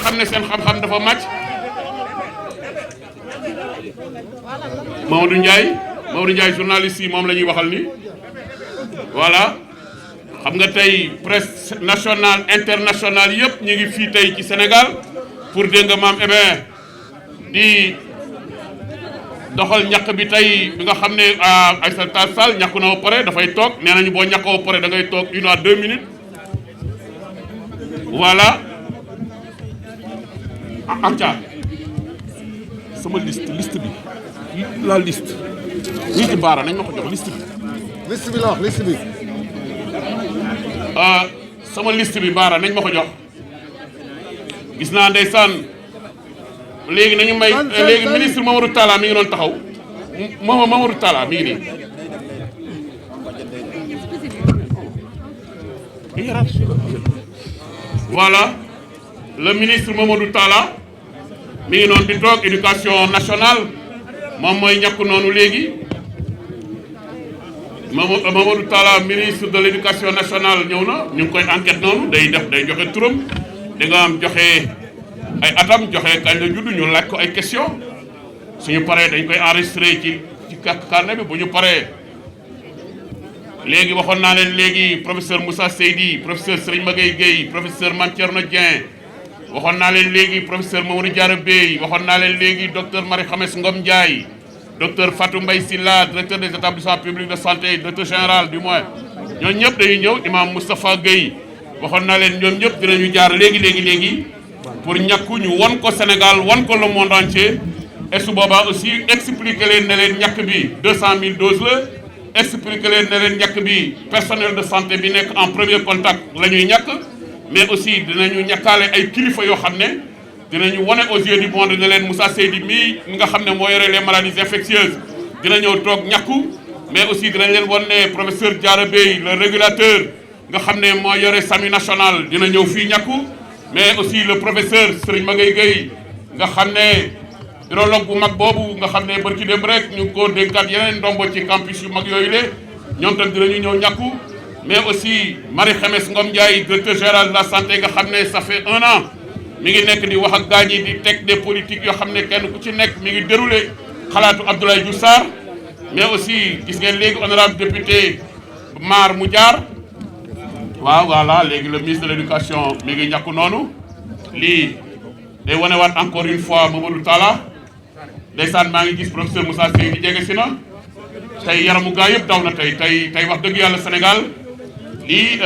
xam ne seen xam-xam dafa màcc Mamadou Ndiaye journaliste yi moom la ñuy waxal ni voilà xam nga tey presse nationale internationale yëpp ñu ngi fii tey ci Sénégal pour dégg nga maam di doxal ñàkk bi tey bi nga xam ne Aïssata Tall Sall ñàkku na ba pare dafay toog nee nañu boo ñàkkoo ba pare da ngay toog 1 à 2 minutes voilà acca sama liste bi la liste ñi ci baara nañ ma ko jox liste bi la wax liste bi sama liste bi baara nañ ma ko jox gis naa ndeysaan léegi nañu may léegi ministre Mamadou Talla mi ngi doon taxaw Mamadou Talla mi ngi nii voilà le ministre Mamadou Talla mi ngi noonu di toog éducation nationale moom mooy ñàkk noonu léegi Mamadou Talla ministre de l' éducation nationale ñëw na ñu ngi koy enquête noonu day joxe turam da nga am joxe ay atam joxe kañ la judd ñu laaj ko ay question suñu paree dañ koy enregistré ci carnet bi bu ñu paree léegi waxoon naa leen léegi professeur Moussa Seydi professeur Serigne Magaye Gueye professeur Mame Thierno Dieng waxoon naa leen léegi professeur Mamadou Diarra Bey waxoon naa leen léegi docteur Marie Khemesse Ngom Ndiaye docteur Fatou Mbaye Sylla directeur des établissements publics de santé directeur général du moins ñooñu ñëpp dañuy ñëw imam Moustapha Gueye waxoon naa leen ñoom ñëpp dinañu jaar léegi pour ñàkku ñu won ko Sénégal won ko le monde entier et su boobaa aussi expliquer leen ne leen ñàkk bi 200 000 doses la expliquer leen ne leen ñàkk bi personnel de santé bi nekk en premier contact la ñuy ñàkk mais aussi dinañu ñàkkaale ay kilifa yoo xam ne dinañu wane aux yeux du monde ne leen Moussa Seydi mii nga xam ne moo yore les maladies infectieuses dina ñëw toog ñàkku mais aussi dinañ leen wan ne professeur Diarra Bey le régulateur nga xam ne moo yore SAMU national dina ñëw fii ñàkku mais aussi le professeur Serigne Magaye Gueye nga xam ne urologue bu mag boobu nga xam ne barki dem rek ñu ko dénkaat yeneen ndombo ci campus yu mag yooyu le ñoom tam dinañu ñëw ñàkku mais aussi Marie Khemesse Ngom Ndiaye directeur général de la santé nga xam ne ça fait 1 an mi ngi nekk di wax ak gaañ yi di teg des politiques yoo xam ne kenn ku ci nekk mi ngi déroulé xalaatu Abdoulaye Diouf Sarr mais aussi gis ngeen léegi honorable député Mar mu jaar waaw voilà léegi le ministre de l' éducation mi ngi ñàkku noonu lii day wanewaat encore une fois Mamadou Talla ndeysaan maa ngi gis professeur Moussa Seydi jege si na tey yaramu gaa yëpp daw na tey wax dëgg yàlla Sénégal lii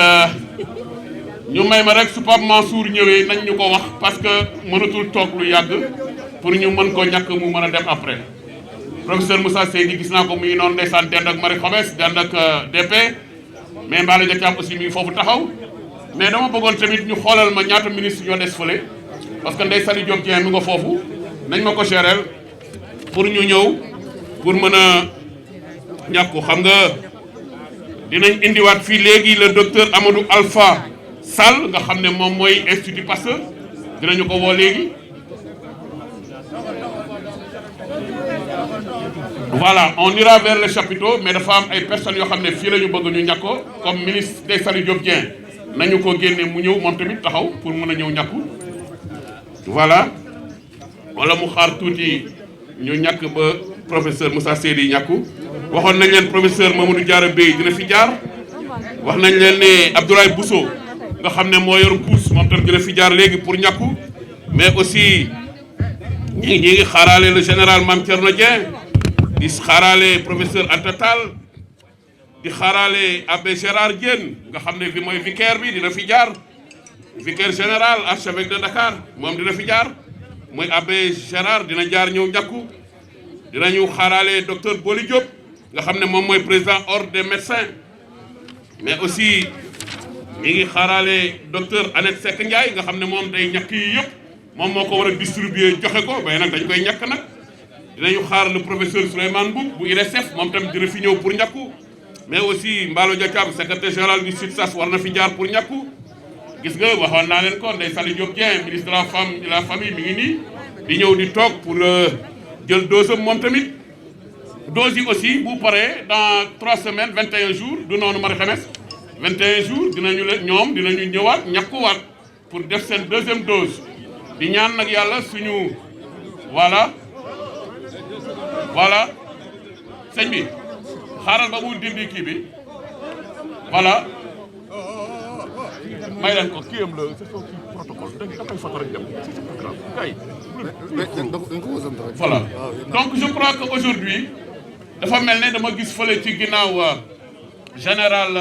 ñu may ma rek su Pape Mansour ñëwee nañ ñu ko wax parce que mënatul toog lu yàgg pour ñu mën ko ñàkk mu mën a dem après professeur Moussa Seydi gis naa ko mu ngi noonu ndeysaan dend ak Marie Khemesse dend ak DP mais Mballo Dia Thiam aussi mi ngi foofu taxaw mais dama bëggoon tamit ñu xoolal ma ñaata ministre ñoo des fële parce que Ndeye Saly Diop Dieng mi nga foofu nañ ma ko géreel pour ñu ñëw pour mën a ñàkku xam nga dinañ indiwaat fii léegi le docteur Amadou Alpha Sall nga xam ne moom mooy Institut Pasteur dinañu ko woo léegi voilà on ira vers le chapiteau mais dafa am ay personnes yoo xam ne fii la ñu bëgg ñu ñàkkoo comme ministre Ndeye Saly Diop Dieng nañu ko génne mu ñëw moom tamit taxaw pour mën a ñëw ñàkku voilà wala mu xaar tuuti ñu ñàkk ba professeur Moussa Seydi ñàkku waxoon nañ leen professeur Mamadou Diarra Bey dina fi jaar wax nañ leen ne Abdoulaye Bousso nga xam ne moo yor puus moom tam dina fi jaar léegi pour ñàkku mais aussi ñi ngi xaaraale le général Mame Thierno Dieng di xaaraale professeur Anta Tall di xaaraale abbé Gérard Diène nga xam ne bi mooy vicaire bi dina fi jaar vicaire général archevêque de Dakar moom dina fi jaar mooy abbé Gérard dina jaar ñëw ñàkku dinañu xaaraale docteur Boli Diop nga xam ne moom mooy président ordre des médecins mais aussi ñi ngi xaaraale docteur Annette Seck Ndiaye nga xam ne moom day ñàkk yi yëpp moom moo ko war a distribuer joxe ko bay nag dañ koy ñàkk nag dinañu xaar le professeur Souleymane Mboup bu IRESSEF moom tam dina fi ñëw pour ñàkku mais aussi Mballo Dia Thiam secrétaire général du SUTSAS war na fi jaar pour ñàkku gis nga waxoon naa leen ko Ndeye Saly Diop Dieng ministre de la femme de la famille mi ngi nii di ñëw di toog pour jël dose am moom tamit dose yi aussi bu paree dans 3 semaines 21 jours du noonu Marie Khemesse 21 jours dinañu leen ñoom dinañu ñëwaat ñàkkuwaat pour def seen 2e dose di ñaan nag yàlla suñu voilà sëñ bi xaaral ba mu dindi kii bi voilà may leen ko kii am la c'est son protocole da koy foto rek dem c'est pas grave kay voilà donc je crois que aujourd'hui dafa mel ne dama gis fële ci ginnaaw général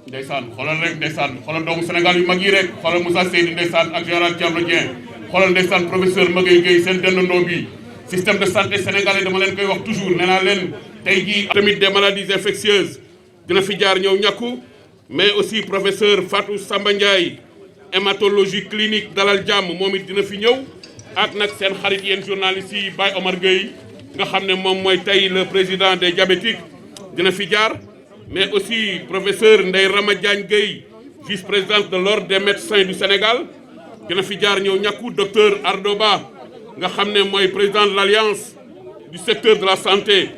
ndeysaan xoolal rek ndeysaan xoolal doomu Sénégal yu mag yi rek xoolal Moussa Seydi ndeysaan ak général Thierno Dieng xoolal ndeysaan professeur Magaye Gueye seen dendandoo bi système de santé sénégalais dama leen koy wax toujours nee naa leen tey jii tamit des maladies infectieuses dina fi jaar ñëw ñàkku mais aussi professeur Fatou Samba Ndiaye hématologie clinique dalal jàmm moom it dina fi ñëw ak nag seen xarit yéen journalistes yi Baye Omar Gueye nga xam ne moom mooy tey le président des diabétiques dina fi jaar mais aussi professeur Ndeye Rama Diagne Gueye vice-présidente de l'ordre des médecins du Sénégal dina fi jaar ñëw ñàkku docteur Ardo Ba nga xam ne mooy président de l'alliance du secteur de la santé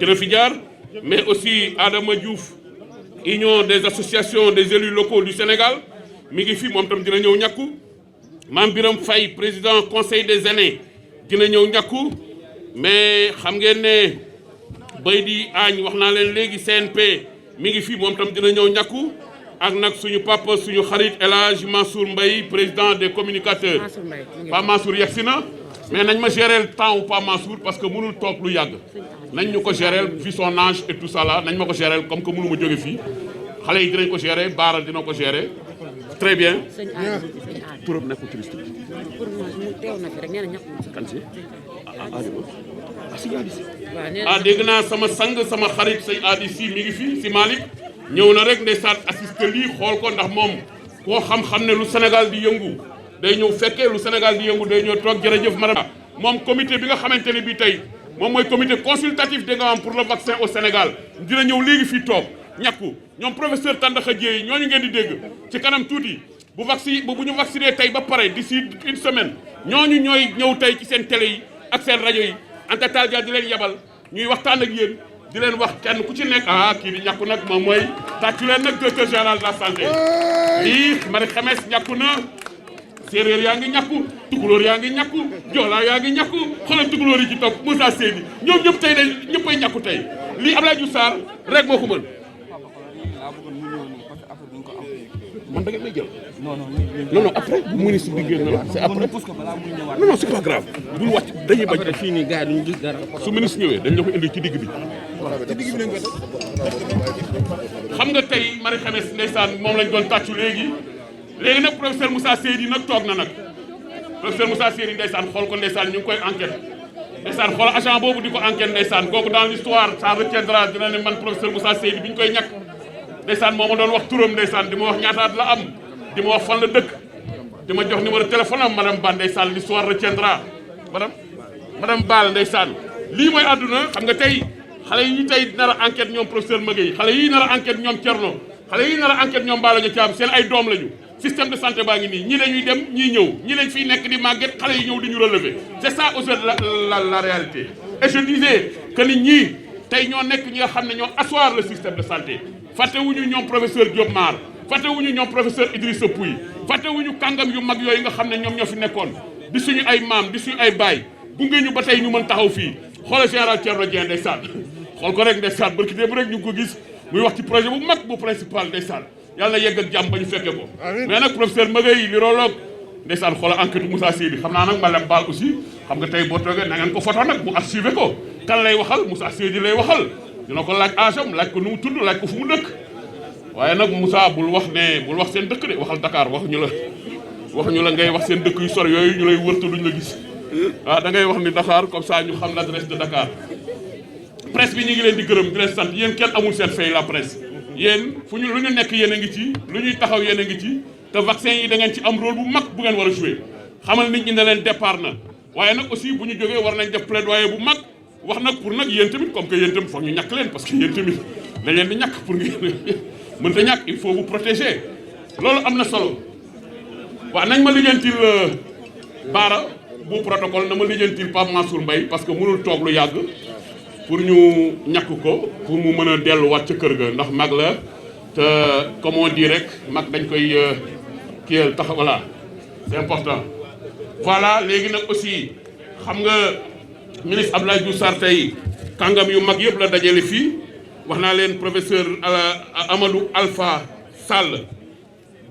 dina fi jaar mais aussi Adama Diouf union des associations des élus locaux du Sénégal mi ngi fi moom tam dina ñëw ñàkku Mame Biram Faye président conseil des aînés dina ñëw ñàkku mais xam ngeen ne bay di añ wax naa leen léegi CNP mi ngi fi moom tam dina ñëw ñàkku ak nag suñu papa suñu xarit El Hadj Mansour Mbaye président des communicateurs Pa Mansour yegsi na mais nañ ma gérer le temps ou pas Mansour parce que mënul toog lu yàgg nañ ñu ko gérer vu son âge et tout ça là nañ ma ko gérer comme que mënu ma jóge fii xale yi dinañ ko gérer Baara dina ko gérer très bien turam nekkul ci liste bi dégg naa sama sang sama xarit sëñ Adi si mi ngi fi si Malick ñëw na rek ndeysaan assisté lii xool ko ndax moom koo xam-xam ne lu Sénégal di yëngu day ñëw fekkee lu Sénégal di yëngu day ñëw toog jërëjëf madame moom comité bi nga xamante ne bii tey moom mooy comité consultatif dégg nga am pour le vaccin au Sénégal dina ñëw léegi fii toog ñàkku ñoom professeur Tandakha Dièye ñooñu ngeen di dégg ci kanam tuuti bu ñu vacciné tey ba pare d'ici une semaine ñooñu ñooy ñëw tey ci seen télé yi ak seen rajo yi Anta Tall Dia di leen yebal ñuy waxtaan ak yéen di leen wax kenn ku ci nekk kii di ñàkku nag moom mooy tàccu leen nag directeur général de la santé lii Marie Khemesse ñàkku na séeréer yaa ngi ñàkku tukulóor yaa ngi ñàkku joolaa yaa ngi ñàkku xoolal tukulóor yi ci topp Moussa Seydi ñoom ñëpp tey dañ ñëppay ñàkku tey lii Abdoulaye Diouf Sarr rek moo ko mën man da ngeen may jël non après bu ministre bi génn la c'est après non c'est pas grave bul wàcc dañuy bañ fii nii gars yi duñu gis dara su ministre ñëwee dañ la ko indi ci digg bi xam nga tey Marie Khemesse ndeysaan moom lañ doon tàccu léegi nag professeur Moussa Seydi nag toog na nag professeur Moussa Seydi ndeysaan xool ko ndeysaan ñu ngi koy enquête ndeysaan xool agent boobu di ko enquête ndeysaan kooku dans l'histoire ça retiendra dina ne man professeur Moussa Seydi bi ñu koy ñàkk ndeysaan moo ma doon wax turam ndeysaan di ma wax ñaataat la am di ma wax fan la dëkk di ma jox numéro téléphone am madame Ba ndeysaan l'histoire retiendra madame Baal ndeysaan lii mooy àdduna xam nga tey xale yi tey nar a enquête ñoom professeur Magaye xale yi nar a enquête ñoom Thierno xale yi nar a enquête ñoom Bala Dia Thiam seen ay doom lañu système de santé baa ngi nii ñii dañuy dem ñii ñëw ñii lañ fiy nekk di màgget xale yi ñëw di ñu relever c'est ça aujourd'hui la réalité et je disais que nit ñii tey ñoo nekk ñi nga xam ne ñoo asseoir le système de santé fàttewuñu ñoom professeur Diop Mar fàttewuñu ñoom professeur Idrissa Pouye fàttewuñu kàngam yu mag yooyu nga xam ne ñoom ñoo fi nekkoon di suñu ay maam di suñu ay baay gunge ñu ba tey ñu mën taxaw fii xoolal général Thierno Dieng ndeysaan xool ko rek ndeysaan barki démb rek ñu ngi ko gis muy wax ci projet bu mag bu principal ndeysaan yàlla na yegg ak jàmm ba ñu fekke ko mais nag professeur Magaye l'urologue ndeysaan xoolal enquête Moussa Seydi xam naa nag ma lem baal aussi xam nga tey boo toogee na ngeen ko photo nag mu archivé ko kan lay waxal Moussa Seydi lay waxal dina ko laaj âge am laaj ko nu mu tudd laaj ko fu mu dëkk waaye nag Moussa bul wax seen dëkk de waxal Dakar waxuñu la ngay wax seen dëkk yu sori yooyu ñu lay wërta duñ la gis da ngay wax ni Dakar comme ça ñu xam l'adresse de Dakar presse bi ñu ngi leen di gërëm di leen sant yéen kenn amul seen fay la presse yéen lu ñu nekk yéen a ngi ci lu ñuy taxaw yéen a ngi ci te vaccin yi da ngeen ci am rôle bu mag bu ngeen war a jouer xamal nit ñi ne leen départ na waaye nag aussi bu ñu jógee war nañ def plaidoyer bu mag wax nag pour nag yéen tamit comme que yéen tamit foog ñu ñàkk leen parce que yéen tamit dañ leen di ñàkk pour ngeen mënta ñàkk il faut vous protéger loolu am na solo waaw nañ ma lijjantil Baara bu protocole na ma lijjantil Pape Mansour Mbaye parce que mënul toog lu yàgg pour ñu ñàkk ko pour mu mën a delluwaat ca kër ga ndax mag la te comme on dit rek mag dañ koy kiyal tax voilà c'est important. Voilà léegi nag aussi xam nga ministre Abdoulaye Diouf Sarr tey kàngam yu mag yëpp la dajale fii wax naa leen professeur Amadou Alpha Sall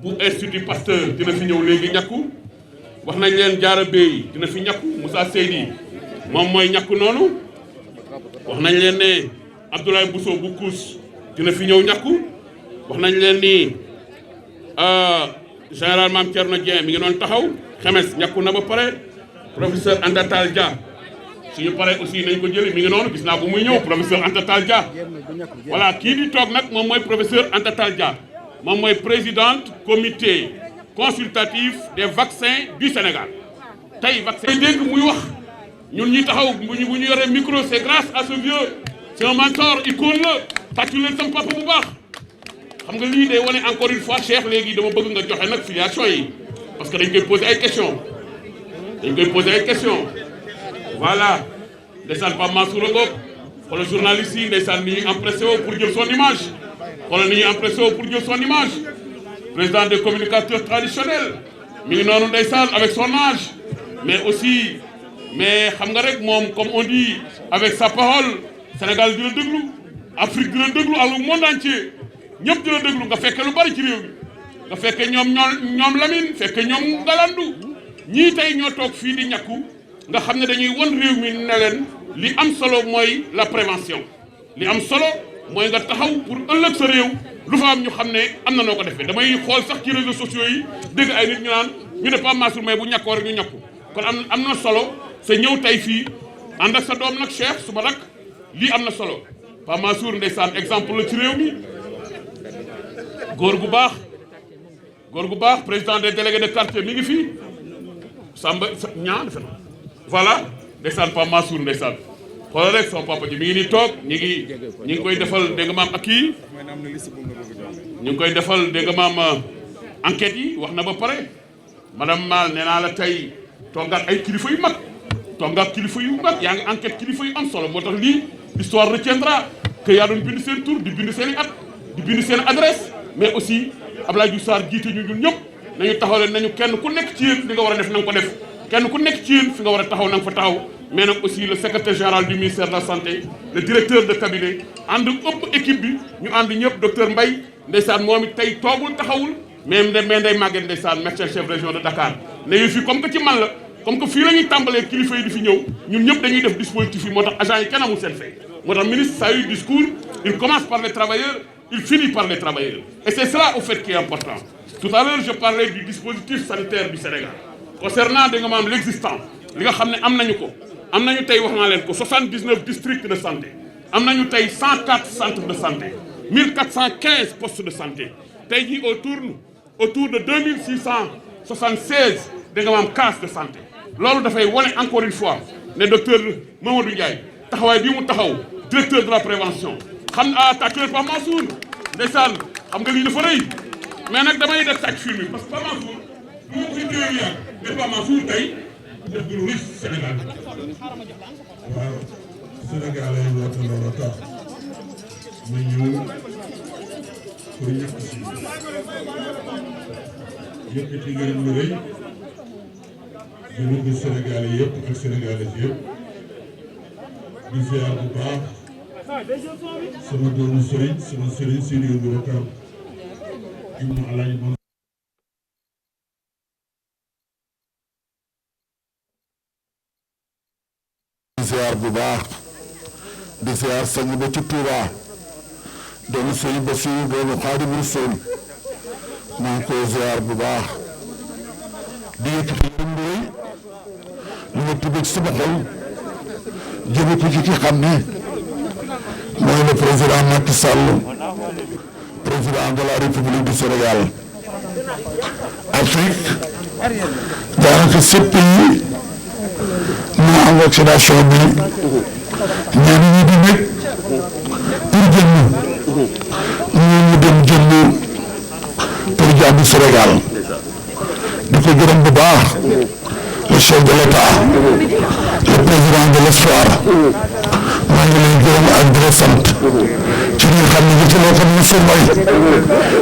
bu institut Pasteur dina fi ñëw léegi ñàkku wax nañ leen Diarra Bèye dina fi ñàkku Moussa Seydi moom mooy ñàkku noonu wax nañ leen ne Abdoulaye Bousso bu Kous dina fi ñëw ñàkku wax nañ leen ni général Mame Thierno Dieng mi ngi doon taxaw xemes ñàkku na ba pare professeur Anta Tall Dia suñu pare aussi nañ ko jëli mi ngi noonu gis naa ko muy ñëw professeur Anta Tall Dia voilà kii di toog nag moom mooy professeur Anta Tall Dia moom mooy présidente comité consultatif des vaccins du Sénégal tey vaccin yi dégg muy wax ñun ñi taxaw bu ñu yoree micro c'est grâce à ce vieux c'est un mentor icône la tàccu leen sama papa bu baax xam nga lii day wane encore une fois Cheikh léegi dama bëgg nga joxe nag filiation yi parce que dañ koy poser ay questions voilà ndeysaan Pape Mansour a ngoog xoolal journaliste yi ndeysaan ni ñuy empressé woo pour jël son image xoolal ni ñuy empressé woo pour jël son image président des communicateurs traditionnels mi ngi noonu ndeysaan avec son âge mais aussi mais xam nga rek moom comme on dit avec sa parole Sénégal dina déglu Afrique dina déglu ak le monde entier ñëpp dina déglu nga fekke lu bari ci réew mi nga fekke ñoom Lamine fekke ñoom Ngalandu ñii tey ñoo toog fii di ñàkku nga xam ne dañuy won réew mi ne leen li am solo mooy la prévention li am solo mooy nga taxaw pour ëllëg sa réew lu fa am ñu xam ne am na noo ko defee damay xool sax ci réseaux sociaux yi dégg ay nit ñu naan ñu ne Pape Mansour mais bu ñàkkoo rek ñu ñàkku kon am na solo sa ñëw tey fii ànd ak sa doom nag Cheikh suba nag lii am na solo Pape Mansour ndeysaan exemple la ci réew mi góor gu baax président des délégués de quartier mi ngi fii Samba ñaan defe na voilà ndeysaan Pape Mansour ndeysaan xoolal rek son papa ji mi ngi nii toog ñi ngi koy defal dégg nga maam ak kii ñu ngi koy defal dégg nga maam enquête yi wax na ba pare madame Mal nee naa la tey toogaat ay kilifa yu mag toogaat kilifa yu mag yaa ngi enquête kilifa yu am solo moo tax lii l'histoire retiendra que yaa doon bind seen tur di bind seen i at di bind seen adresse mais aussi Abdoulaye Diouf Sarr jiite ñu ñun ñëpp nañu taxaw leen nañu kenn ku nekk ci yéen li nga war a def na nga ko def kenn ku nekk ci yéen fi nga war a taxaw na nga fa taxaw mais nag aussi le secrétaire général du ministère de la santé le directeur de cabinet ànd ëpp équipe bi ñu ànd ñëpp docteur Mbaye ndeysaan moom it tey toogul taxawul mais nday Maguette ndeysaan médecin chef région de Dakar ne yu fii comme que ci man la comme que fii la ñuy tàmbalee kilifa yi di fi ñëw ñun ñëpp dañuy def dispositif yi moo tax agent yi kenn amul seen fay moo tax ministre saa yu discours il commence par les travailleurs il finit par les travailleurs et c'est cela au fait qui est important tout à l'heure je parlais du dispositif sanitaire du Sénégal concernant da nga maam l'existant li nga xam ne am nañu ko am nañu tey wax naa leen ko 79 districts de santé am nañu tey 104 centres de santé 1415 postes de santé tey jii autour de 2676 da nga maam cases de santé loolu dafay wane encore une fois ne docteur Mamadou Ndiaye taxawaay bi mu taxaw directeur de la prévention xam na tàcceel Pape Mansour ndeysaan xam nga lii dafa rëy mais nag damay def tàcc film bi parce que Pape Mansour bu ma koy téye yaa mais Pape Mansour tey def du lu riche Sénégal waaw Sénégal ay woote loolu tax ma ñëw pour ñàkk si yëkkati ngërëm lu rëy di bëgg Sénégal yëpp ak Sénégalais yëpp di ziar bu baax sama doomu sëriñ sama sëriñ Sidi Boubacar ibnu Alaaji di ziar bu baax di ziar sañ ba ci Touba doomu sëriñ Bassirou doomu Xaadimu Rasuul maa ngi koy ziar bu baax di yëkkati ndóoy lu ma tudd ci sama xol jëme ko ci ki xam ne mooy le président Macky Sall président de la République du Sénégal Afrique daanaka sept pays moo am vaccination bi ñenn ñi di nekk pour jënd ñu dem jënd pour jàmm Sénégal di ko gërëm bu baax le chef de l'État le président de l'espoir maa ngi leen gërëm ak di la sant ci li nga xam ne ci loo xam ne Mansour Mbaye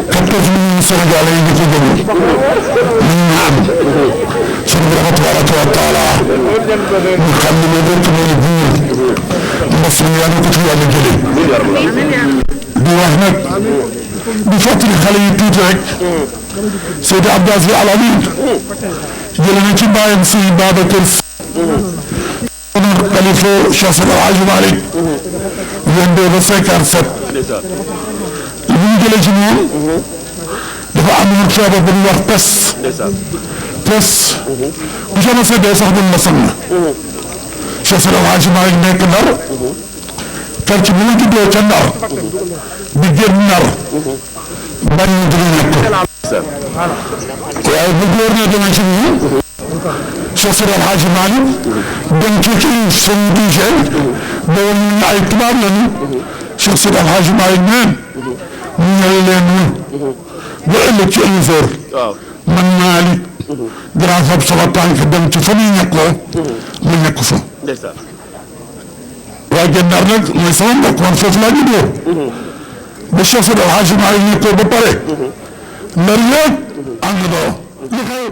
14 millions Sénégalais yi ñu ko jënd ñu ñaan suñu borom tabaraka wa taala ñu xam ne moom rek mooy buur mbas mi yàlla ko ci yàlla jëlee di wax nag di fàttali xale yi tuuti rek Seydi Abdou Aziz Al Amine jële na ci mbaayam si Babacar xalifa Cheikh Seydi El Hadji Malick 22 ba 57 li ñu jëlee ci moom dafa amoon feebar bu ñuy wax pes bu sama seddee sax mën na sang Cheikh Seydi El Hadji Malick nekk Ndar kar ci bu mu juddoo ca Ndar di génn Ndar bañ ñu dina nekk waaye bu gouverneur dama ci moom Cheikh Seydi El Hadji Malick dem ci seen digène boobu ñu ne ay tubaab lañu Cheikh Seydi El Hadji Malick neen ñu ñëw leen ba ëllëg ci 11h man Malick grand fab sama tànk dem ci fa muy ñàkkoo mu ñàkk fa waaye Gendar nag mooy sama mbokk man foofu laa juddoo ba Cheikh Seydi El Hadji Malick ñàkkoo ba pare ndar yëpp ànd doo li xew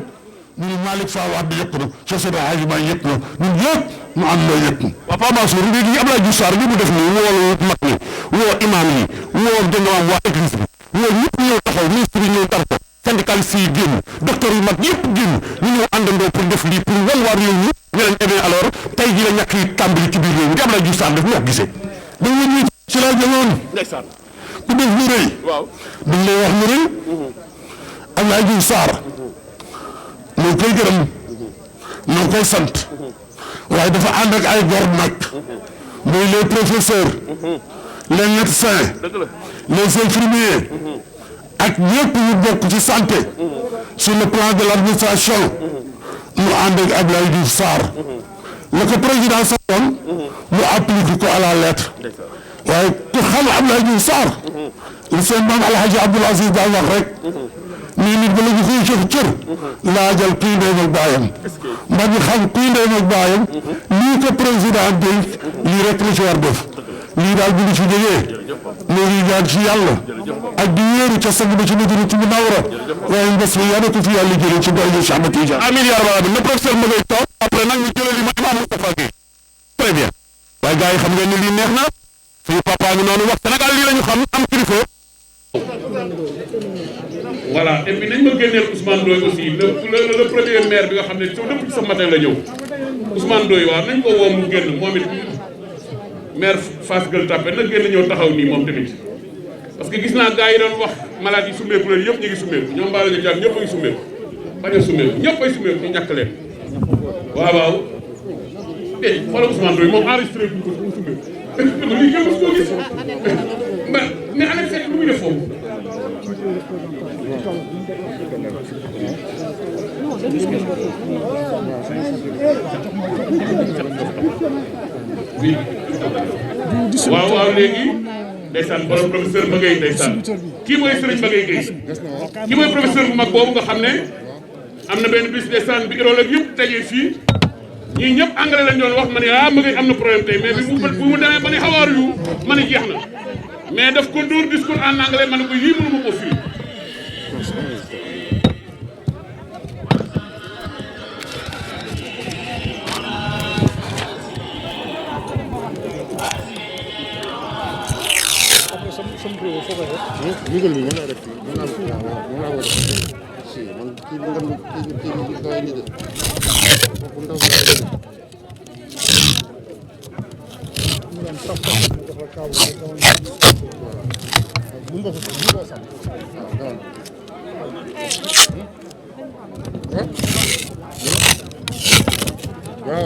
ñu ne Malick Fall wax di yëpp na Cheikh Seydi El Hadji Malick yëpp na ñun yëpp mu ànd loo yëpp waaw Paa Mansour léegi Abdoulaye Diouf Sarr li mu def nii woolu mag ñi woo imam yi woo dëngawaam waa église bi woo ñëpp ñëw taxaw ministre yi ñëw tar ko syndicaliste yi génn docteur yu mag yëpp génn ñu ñëw àndandoo pour def lii pour wan waa réew mi ne leen bien alors tey jii la ñàkk yi tàmbali ci biir réew mi di Abdoulaye Diouf Sarr def moo gisee dañ la ñuy ci laa jëloon ku def lu rëy dañ lay wax lu rëy Abdoulaye Diouf Sarr ñoo koy gërëm ñoo koy sant waaye dafa ànd ak ay góor nag muy les professeurs les médecins les infirmiers ak ñëpp ñu bokk ci santé sur le plan de l'administration mu ànd ak Abdoulaye Diouf Sarr la ko président saxoon mu applique ko à la lettre waaye ku xam Abdoulaye Diouf Sarr li seen maam Alhaji Abdoul Aziz daa wax rek nii nit ba la ñu koy jox cër laajal kuy ndeyam ak baayam mbaa ñu xam kuy ndeyam ak baayam lii ko président dénk lii rek la ci war def lii daal bu ñu ci jógee ñu ngi ñaan ci yàlla ak di wéeru ca sang ba ci Madina ci Munawwara waaye mbas mi yàlla ko fi yàlla jëlee ci doy Cheikh Ahmed Tidiane amiin yaa rabbal aalamiin le professeur ma ngay toog après nag ñu jëlee li ma Imam Moustapha Gueye très bien waaye gars yi xam ngeen ne lii neex na suñu papa ngi noonu wax Sénégal lii la ñu xam am kilifa. voilà et puis nañ ma génneel Ousmane Ndoye aussi le premier maire bi nga xam ne depuis ce matin la ñëw Ousmane Ndoye waaw nañ ko woo mu génn moom it maire Fass Gueule Tapée na génn ñëw taxaw nii moom tamit parce que gis naa gars yi doon wax malade yi summeeku leen yëpp ñu ngi summeeku ñoom Mbaye la ñu jàpp ñëpp a ngi summeeku bañ a summeeku ñëpp ay summeeku ñu ñàkk leen waaw waaw eh xoolal Ousmane Ndoye moom enregistré bu ko mu summeeku lii kenn mos koo gis mais Alex Seck lu muy def foofu waaw waaw léegi ndeysaan borom professeur Magaye ndeysaan kii mooy Serigne Magaye Gueye kii mooy professeur bu mag boobu nga xam ne am na benn bis ndeysaan bi urologue yëpp tejee fii ñii ñëpp engrais lañ doon wax ma ne Magaye am na problème tey mais bi mu demee ba ne xawaar yu ma ne jeex na mais daf ko dóor discours en anglais ma ne ko yii mënu ma ko firi Miguel bi mën naa def fii mën naa ko def si man kii bi nga kii bi doy ni de bu ndaw bi laa def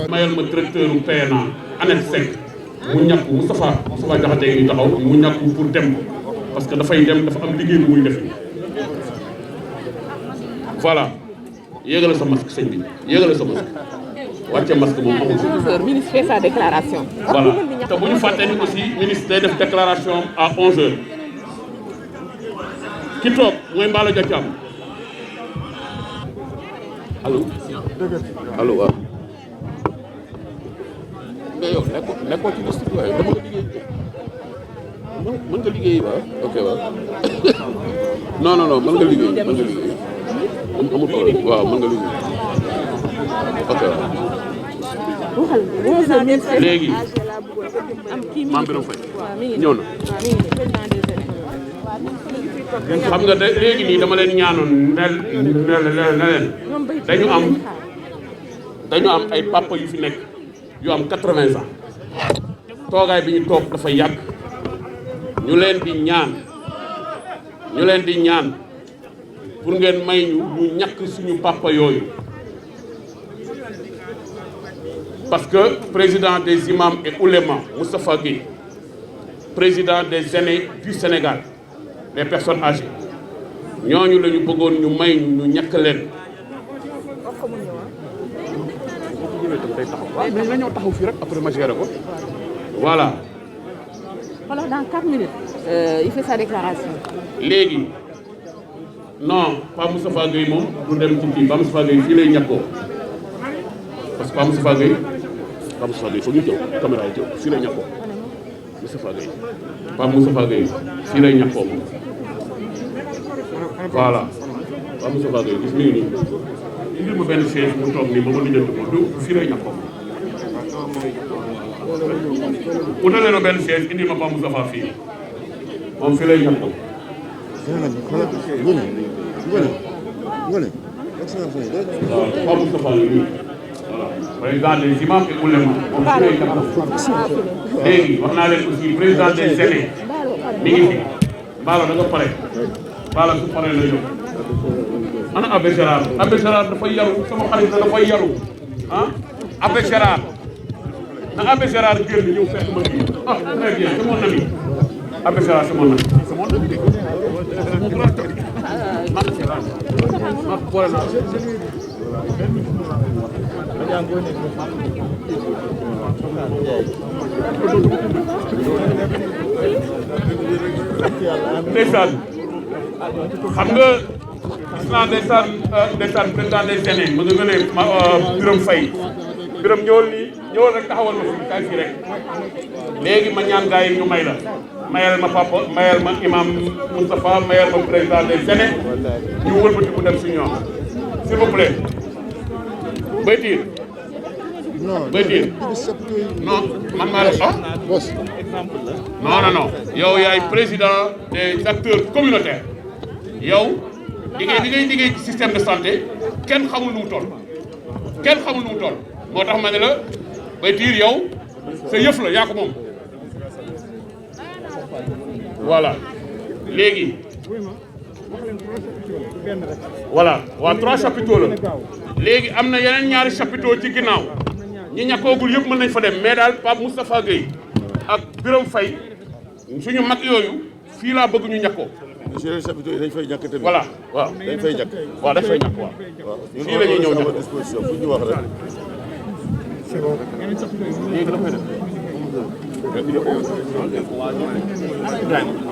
mayal ma directeur u PNA Annette Seck mu ñàkk Moustapha Diakhaté ngi taxaw mu ñàkk pour dem parce que dafay dem dafa am liggéey bu muy def voilà yéegale sa masque sëñ bi yéegale sa masque wàcce masque moom amul. professeur ministre fait sa déclaration. voilà te bu ñu fàttee ni aussi ministre day def déclaration à 11h ki toog mooy Mballo Dia Thiam allo allo waaw. mais yow nekkoo ci liste bi waaye dama la liggéey mën nga liggéey waaw ok waaw non mën nga liggéey amul problème waaw mën nga liggéey ok waaw. léegi Mame Birame Faye ñëw na. xam nga léegi nii dama leen ñaanoon ne leen dañu am ay papa yu fi nekk yu am 80 ans toogaay bi ñu toog dafa yàgg ñu leen di ñaan pour ngeen may ñu ñàkk suñu papa yooyu parce que président des imams et oulémas Moustapha Guèye président des aînés du Sénégal des personnes âgées ñooñu la ñu bëggoon ñu may ñu ñàkk leen. waaw mais nga ñëw taxaw fii rek après ma géré ko voilà. Alors dans 4 minutes. Il fait sa déclaration. léegi non Pape Moustapha Guèye moom du dem ci kii Pape Moustapha Guèye fii lay ñàkkoo parce que Pape Moustapha Guèye foog ñu jëw caméra yi jëw fii lay ñàkkoo Moustapha Guèye Pape Moustapha Guèye fii lay ñàkkoo moom voilà Pape Moustapha Guèye gis nii nii indil ma benn chaise mu toog nii ba ma lijjanti ko du fii lay ñàkkoo utalee na benn chaise indil ma Pape Moustapha fii moom fii lay ñàkkoo waaw Pape Moustapha la nii président des imams et oulémas moom fii lay ñàkkoo léegi wax naa leen aussi président des aînés mi ngi fi Mballo da nga pare Mballo su paree la jóg ana Abbé Gérard dafay yaru sama xarit la dafay yaru ah Abbé Gérard na Abbé Gérard génn ñëw fekk ma fii ah très bien c'est mon ami Abbé Gérard c'est mon ami c'est mon ami ma boole naa ndeysaan xam nga gis naa ndeysaan président des aînés ma nga gënee Birame Faye Birame ñëwal rek taxawal ma fii kaay fii rek léegi ma ñaan gars yi ñu may la mayal ma papa mayal ma imam Moustapha mayal ma président des aînés ñu wëlbati mu dem si ñoom s'il vous plaît Baytiir Baytiir non man maa def non yow yaay président des acteurs communautaires yow liggéey liggéey ci système de santé kenn xamul nu mu toll moo tax ma ne la Baytiir yow sa yëf la yaa ko moom voilà léegi voilà waa 3 chapiteaux la léegi am na yeneen ñaari chapiteaux ci ginnaaw ñi ñàkkoogul yëpp mën nañ fa dem mais daal Pape Moustapha Guèye ak Birame Faye suñu mag yooyu fii laa bëgg ñu ñàkkoo. monsieur chapiteaux yi dañ fay ñàkk tamit. voilà waaw dañ fay ñàkk. waaw dañ fay ñàkk waaw. fii la ñuy ñëw ñàkk disposition fu ñu wax rek. léegi la koy def.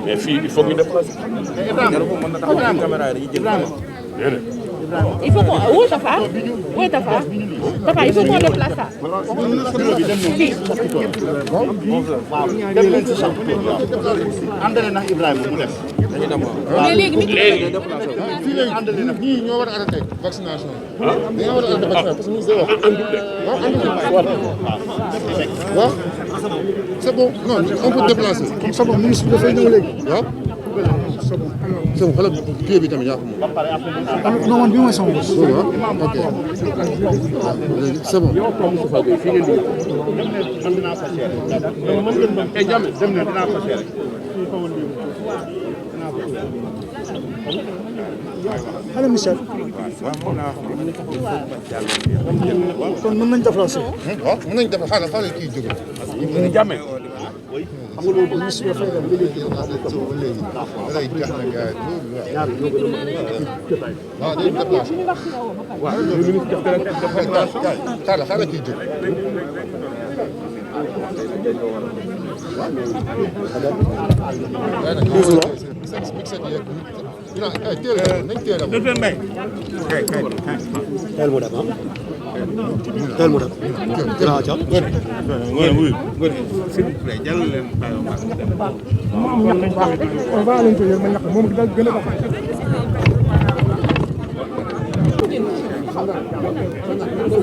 mais fii il faut que ñu déplacer. Il faut qu'on... Où Tafa? Où est Tafa? Tafa, il faut qu'on déplace ça. àndale na Ibrahima mu def. Mais léegi fii léegi àndale na ñii ñoo war a arrêté vaccination. dañoo war a arrêté vaccination parce que ministre day wax. waaw c'est bon non on peut déplacer. comme ça bon ministre dafay ñëw léegi. waaw. c'est bon xoolal kii bi tamit yaa ko moom. non man bii mooy sama bopp. ok léegi c'est bon. allo monsieur. kon mën nañu déplacé. waaw mën nañu déplacé xaaral kii jóge. Jàmme. xam nga loolu ministre dafay dem ba léegi. waaw dañuy déplacé. waaw le ministre def déclaration. xaaral kii jóge. teel mu def dinaa ca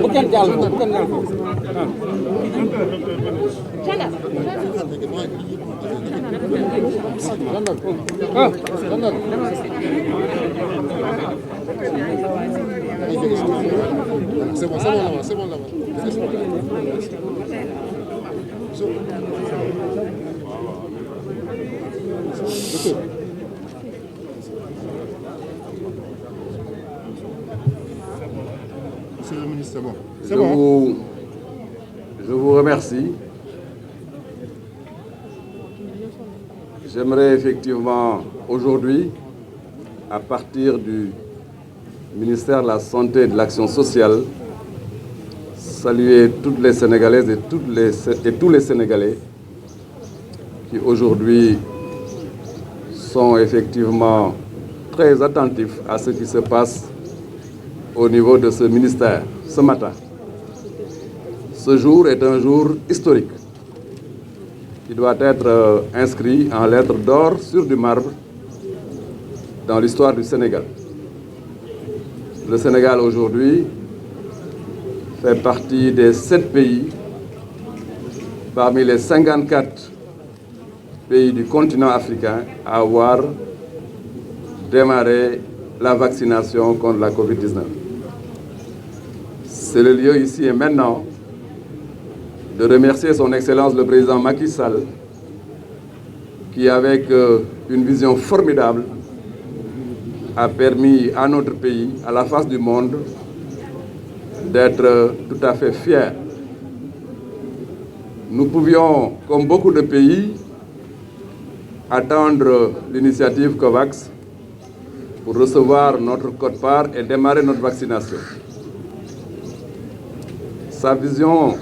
bu kenn jàll foofu bu kenn jàll foofu. C'est bon là-bas, c'est bon là-bas. Monsieur le ministre, c'est bon. C'est bon. Je vous remercie. J'aimerais effectivement aujourd'hui, à partir du ministère de la Santé et de l'Action sociale, saluer toutes les Sénégalaises et tous les Sénégalais qui aujourd'hui sont effectivement très attentifs à ce qui se passe au niveau de ce ministère ce matin. Ce jour est un jour historique qui doit être inscrit en lettres d'or sur du marbre dans l'histoire du Sénégal. Le Sénégal aujourd'hui fait partie des 7 pays parmi les 54 pays du continent africain à avoir démarré la vaccination contre la Covid-19. C'est le lieu ici et maintenant de remercier son Excellence le Président Macky Sall qui, avec une vision formidable, a permis à notre pays, à la face du monde, d'être tout à fait fiers. Nous pouvions, comme beaucoup de pays, attendre l'initiative COVAX pour recevoir notre quote-part et démarrer notre vaccination. Sa vision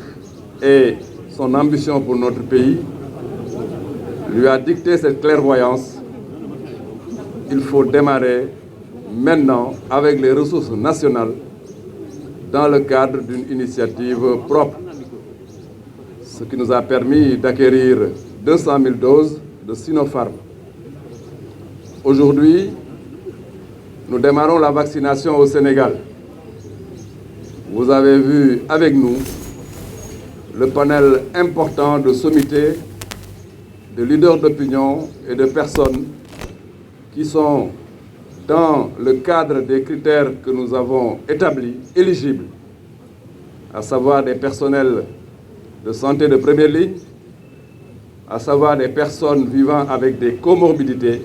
et son ambition pour notre pays lui a dicté cette clairvoyance. Il faut démarrer maintenant avec les ressources nationales dans le cadre d'une initiative propre, ce qui nous a permis d'acquérir 200 000 doses de Sinopharm. Aujourd'hui, nous démarrons la vaccination au Sénégal. Vous avez vu avec nous le panel important de sommités, de leaders d'opinion et de personnes qui sont dans le cadre des critères que nous avons établis, éligibles, à savoir des personnels de santé de première ligne, à savoir des personnes vivant avec des comorbidités,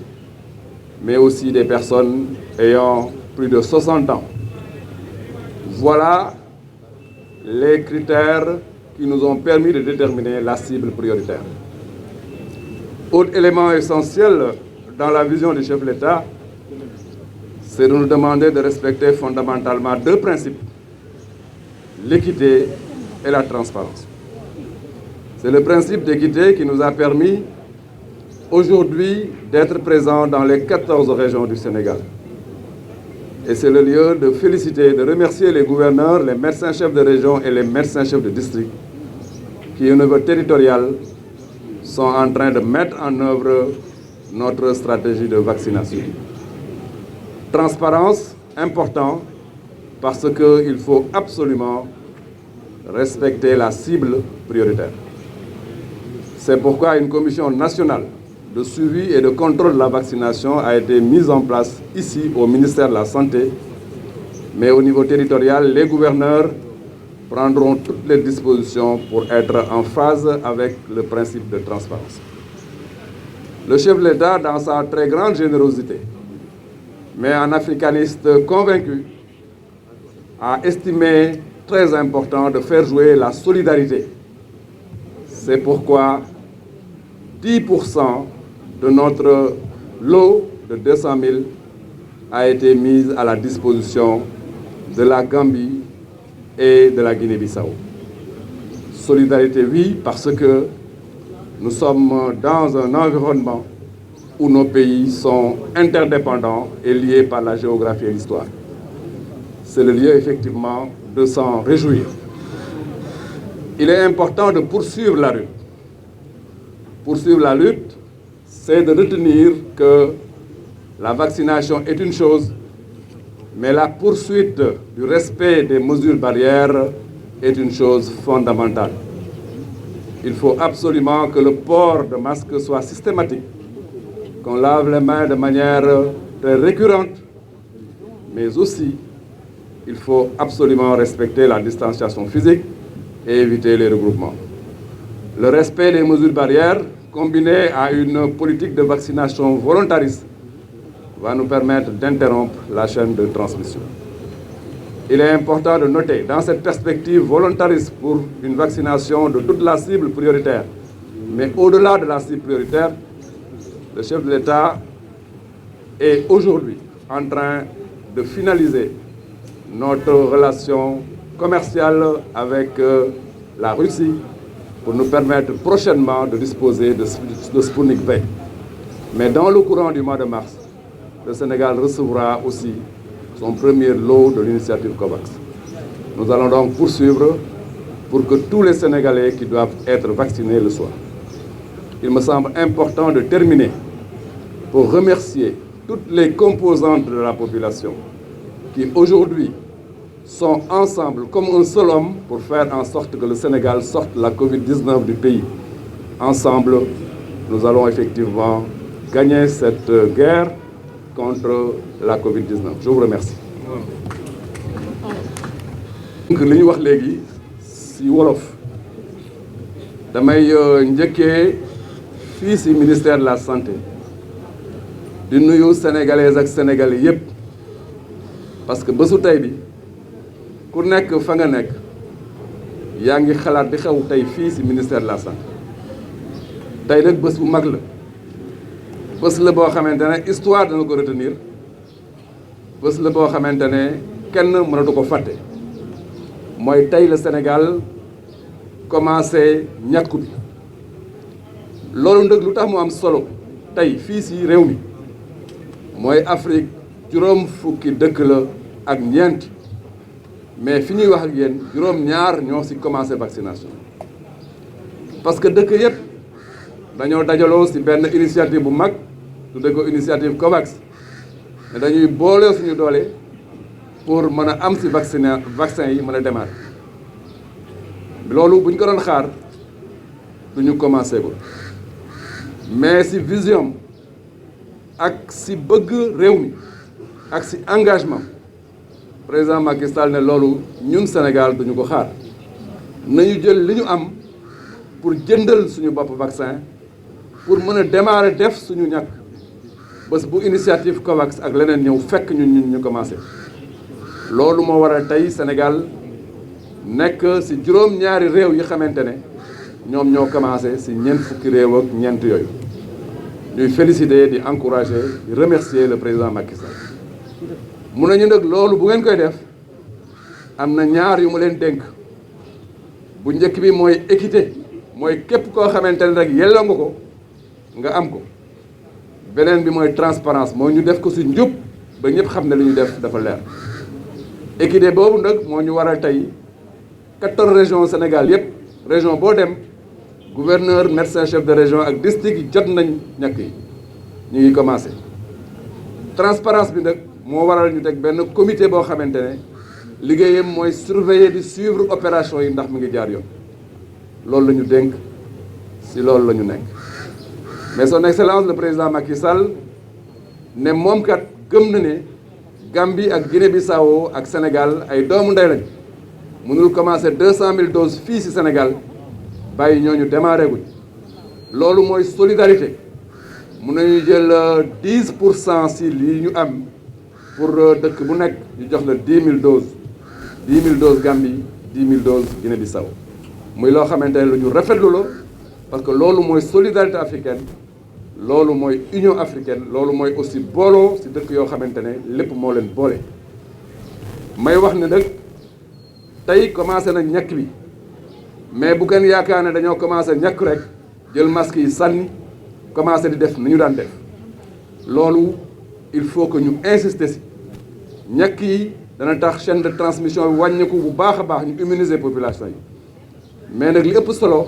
mais aussi des personnes ayant plus de 60 ans. Voilà les critères qui nous ont permis de déterminer la cible prioritaire. Autre élément essentiel dans la vision du chef de l'État, c'est de nous demander de respecter fondamentalement 2 principes, l'équité et la transparence. C'est le principe d'équité qui nous a permis aujourd'hui d'être présents dans les 14 régions du Sénégal. Et c'est le lieu de féliciter, de remercier les gouverneurs, les médecins-chefs de région et les médecins-chefs de district qui, au niveau territorial, sont en train de mettre en œuvre notre stratégie de vaccination. Transparence, important, parce qu'il faut absolument respecter la cible prioritaire. C'est pourquoi une commission nationale de suivi et de contrôle de la vaccination a été mise en place ici au ministère de la Santé, mais au niveau territorial, les gouverneurs prendront toutes les dispositions pour être en phase avec le principe de transparence. Le chef de l'État, dans sa très grande générosité, mais un africaniste convaincu, a estimé très important de faire jouer la solidarité. C'est pourquoi 10% de notre lot de 200 000 a été mise à la disposition de la Gambie et de la Guinée-Bissau. Solidarité, oui, parce que nous sommes dans un environnement où nos pays sont interdépendants et liés par la géographie et l'histoire. C'est le lieu, effectivement, de s'en réjouir. Il est important de poursuivre la lutte. Poursuivre la lutte, c'est de retenir que la vaccination est une chose, mais la poursuite du respect des mesures barrières est une chose fondamentale. Il faut absolument que le port de masque soit systématique, qu'on lave les mains de manière très récurrente, mais aussi il faut absolument respecter la distanciation physique et éviter les regroupements. Le respect des mesures barrières, combiné à une politique de vaccination volontariste, va nous permettre d'interrompre la chaîne de transmission. Il est important de noter, dans cette perspective volontariste pour une vaccination de toute la cible prioritaire, mais au-delà de la cible prioritaire, le chef de l'État est aujourd'hui en train de finaliser notre relation commerciale avec la Russie pour nous permettre prochainement de disposer de Sputnik V. Mais dans le courant du mois de mars, le Sénégal recevra aussi son premier lot de l'initiative COVAX. Nous allons donc poursuivre pour que tous les Sénégalais qui doivent être vaccinés le soient. Il me semble important de terminer pour remercier toutes les composantes de la population qui aujourd'hui sont ensemble comme un seul homme pour faire en sorte que le Sénégal sorte la Covid-19 du pays. Ensemble, nous allons effectivement gagner cette guerre contre la Covid-19. Je vous remercie. Donc li ñu wax léegi ci wolof damay njëkkee fii ci ministère de la santé di nuyu sénégalaises ak sénégalais yépp parce que bésu tey bi ku nekk fa nga nekk yaa ngi xalaat di xew tey fii ci ministère de la santé tey nag bés bu mag la bés la boo xamante ne histoire dana ko retenir bés la boo xamante ne kenn mënatu ko fàtte mooy tey la Sénégal commencé ñàkku bi loolu nag lu tax mu am solo tey fii ci réew mi mooy Afrique juróom fukki dëkk la ak ñeent mais fi ñuy wax ak yéen juróom-ñaar ñoo ci commencé vaccination parce que dëkk yépp dañoo dajaloo ci benn initiative bu mag tudde ko initiative COVAX ne dañuy boole suñu doole pour mën a am ci vaccin yi mën a démarrer loolu bu ñu ko doon xaar duñu commencé ko mais ci vision ak ci bëgg réew mi ak ci engagement président Macky Sall ne loolu ñun Sénégal duñu ko xaar nañu jël li ñu am pour jëndal suñu bopp vaccin pour mën a démarrer def suñu ñàkk bés bu initiative COVAX ak leneen ñëw fekk ñun ñu commencé loolu moo waral tey Sénégal nekk ci juróom-ñaari réew yi xamante ne ñoom ñoo commencé ci ñeent fukki réew ak ñeent yooyu ñuy féliciter di encourager di remercier le président Macky Sall mun nañu nag loolu bu ngeen koy def am na ñaar yu mu leen dénk bu njëkk bi mooy équité mooy képp koo xamante ne rek yelloo nga ko nga am ko beneen bi mooy transparence mooy ñu def ko ci njub ba ñëpp xam ne li ñu def dafa leer équité boobu nag moo ñu waral tey 14 régions Sénégal yépp région boo dem gouverneur médecin chef de région ak district yi jot nañ ñàkk yi ñu ngi commencé transparence bi nag moo waral ñu teg benn comité boo xamante ne liggéeyam mooy surveiller di suivre opération yi ndax mu ngi jaar yoon loolu la ñu dénk ci loolu la ñu nekk mais son excellence le président Macky Sall ne moom kat gëm na ne Gambie ak Guinée-Bissau ak Sénégal ay doomu ndey lañ mënul commencer 200 000 doses fii ci Sénégal bàyyi ñooñu démarré guñ loolu mooy solidarité mun nañu jël 10% ci lii ñu am pour dëkk bu nekk ñu jox la 10 000 doses 10 000 doses Gambie 10 000 doses Guinée-Bissau muy loo xamante ne lu ñu rafetlu la parce que loolu mooy solidarité africaine loolu mooy union africaine loolu mooy aussi booloo ci dëkk yoo xamante ne lépp moo leen boole may wax ne nag tey commencé na ñàkk bi mais bu kenn yaakaar ne dañoo commencé ñàkk rek jël masque yi sànni commencé di def ni ñu daan def loolu il faut que ñu insister ci ñàkk yi dana tax chaîne de transmission bi wàññeeku bu baax a baax ñu immuniser population yi mais nag li ëpp solo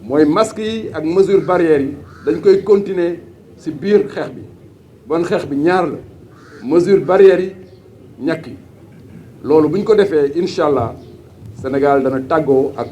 mooy masque yi ak mesure barrières yi dañ koy continuer ci biir xeex bi bon xeex bi ñaar la mesure barrières yi ñàkk yi loolu bu ñu ko defee incha allah Sénégal dana tàggoo ak